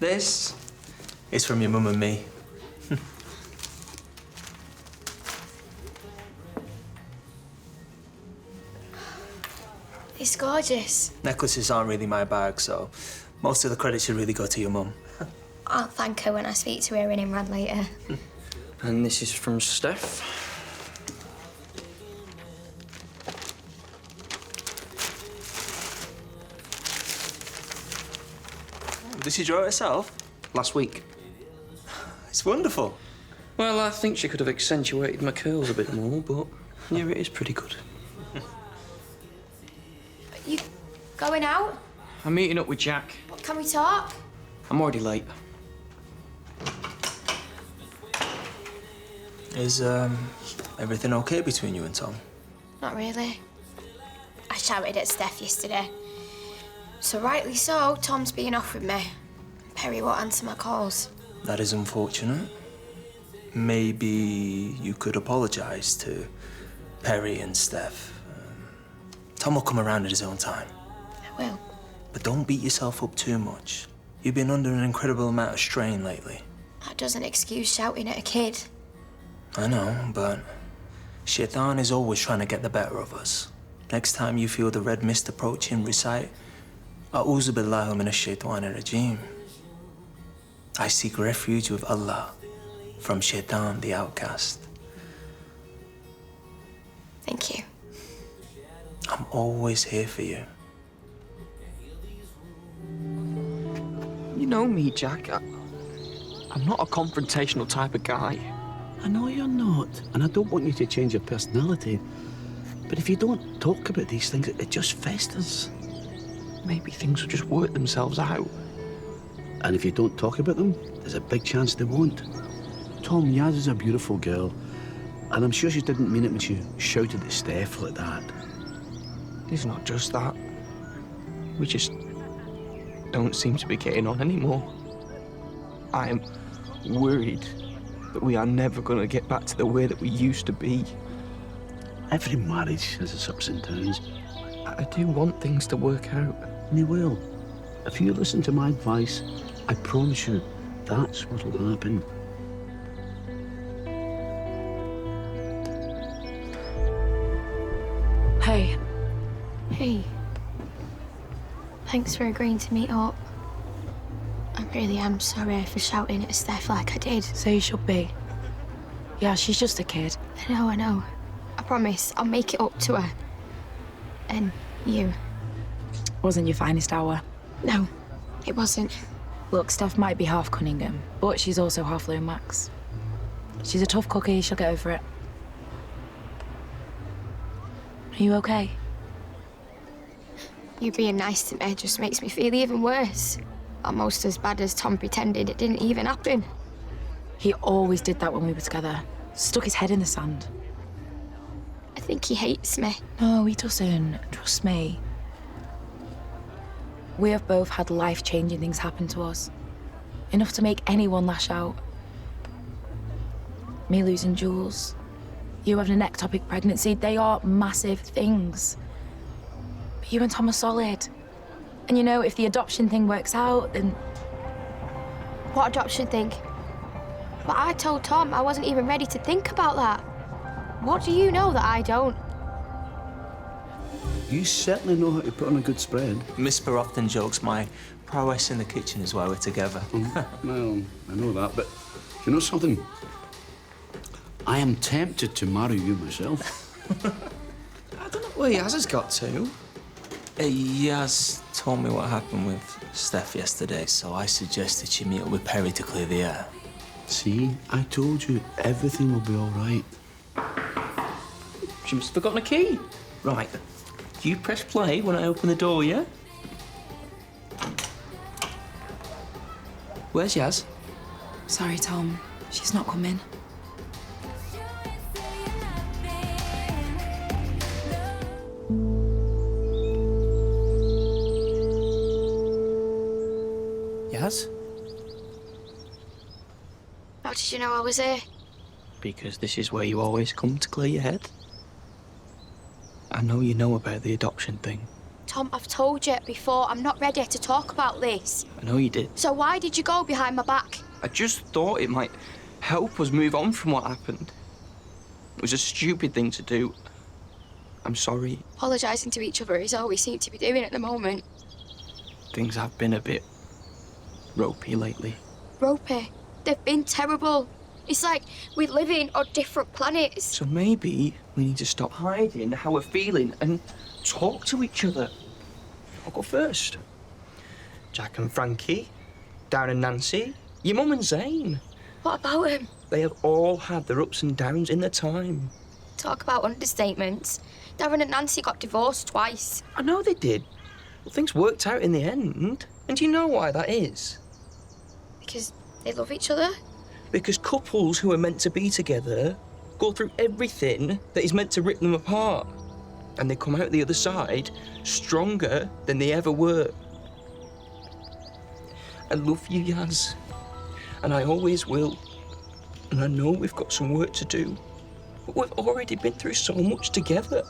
This is from your mum and me. It's gorgeous. Necklaces aren't really my bag, so most of the credit should really go to your mum. I'll thank her when I speak to her in Imran later. And this is from Steph. Did she draw it herself? Last week. It's wonderful. Well, I think she could have accentuated my curls a bit more, but yeah, it is pretty good. You going out? I'm meeting up with Jack. Can we talk? I'm already late. Is everything okay between you and Tom? Not really. I shouted at Steph yesterday. So rightly so, Tom's being off with me. Perry won't answer my calls. That is unfortunate. Maybe you could apologise to Perry and Steph. Tom will come around at his own time. I will. But don't beat yourself up too much. You've been under an incredible amount of strain lately. That doesn't excuse shouting at a kid. I know, but Shaitan is always trying to get the better of us. Next time you feel the red mist approaching, recite, A'udhu billahi minash shaitanir rajim. I seek refuge with Allah from Shaitan, the outcast. Thank you. I'm always here for you. You know me, Jack. I'm not a confrontational type of guy. I know you're not, and I don't want you to change your personality. But if you don't talk about these things, it just festers. Maybe things will just work themselves out. And if you don't talk about them, there's a big chance they won't. Tom, Yazz is a beautiful girl, and I'm sure she didn't mean it when she shouted at Steph like that. It's not just that. We just don't seem to be getting on anymore. I am worried that we are never going to get back to the way that we used to be. Every marriage has its ups and downs. I do want things to work out. And they will. If you listen to my advice, I promise you, that's what'll happen. Hey. Hey. Thanks for agreeing to meet up. I really am sorry for shouting at Steph like I did. So you should be. Yeah, she's just a kid. I know. I promise I'll make it up to her. And you. Wasn't your finest hour. No, it wasn't. Look, Steph might be half Cunningham, but she's also half Lomax. She's a tough cookie, she'll get over it. Are you okay? You being nice to me just makes me feel even worse. Almost as bad as Tom pretended it didn't even happen. He always did that when we were together. Stuck his head in the sand. I think he hates me. No, he doesn't. Trust me. We have both had life-changing things happen to us. Enough to make anyone lash out. Me losing Jules. You having an ectopic pregnancy. They are massive things. But you and Tom are solid. And you know, if the adoption thing works out, then... What adoption thing? But I told Tom I wasn't even ready to think about that. What do you know that I don't? You certainly know how to put on a good spread. Miss Spur often jokes my prowess in the kitchen is why we're together. Well, I know that, but you know something? I am tempted to marry you myself. I don't know where Yazz has got to. Yazz told me what happened with Steph yesterday, so I suggested she meet up with Perry to clear the air. See, I told you, everything will be all right. She must have forgotten a key. Right. You press play when I open the door, yeah? Where's Yazz? Sorry, Tom. She's not coming. Yazz? How did you know I was here? Because this is where you always come to clear your head. I know you know about the adoption thing. Tom, I've told you before, I'm not ready to talk about this. I know you did. So why did you go behind my back? I just thought it might help us move on from what happened. It was a stupid thing to do. I'm sorry. Apologising to each other is all we seem to be doing at the moment. Things have been a bit ropey lately. Ropey. They've been terrible. It's like we're living on different planets. So maybe we need to stop hiding how we're feeling and talk to each other. I'll go first. Jack and Frankie, Darren and Nancy, your mum and Zane. What about him? They have all had their ups and downs in their time. Talk about understatements. Darren and Nancy got divorced twice. I know they did. Well, things worked out in the end. And do you know why that is? Because they love each other. Because couples who are meant to be together go through everything that is meant to rip them apart. And they come out the other side stronger than they ever were. I love you, Yazz. And I always will. And I know we've got some work to do. But we've already been through so much together.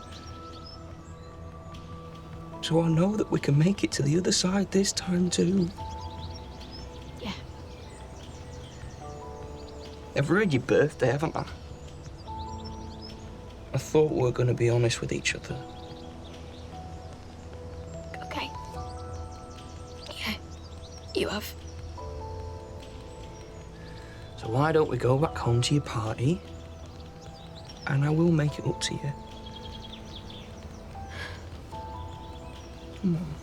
So I know that we can make it to the other side this time too. Yeah. I've ruined your birthday, haven't I? I thought we were going to be honest with each other. Okay. Yeah. You have. So why don't we go back home to your party? And I will make it up to you. Come on.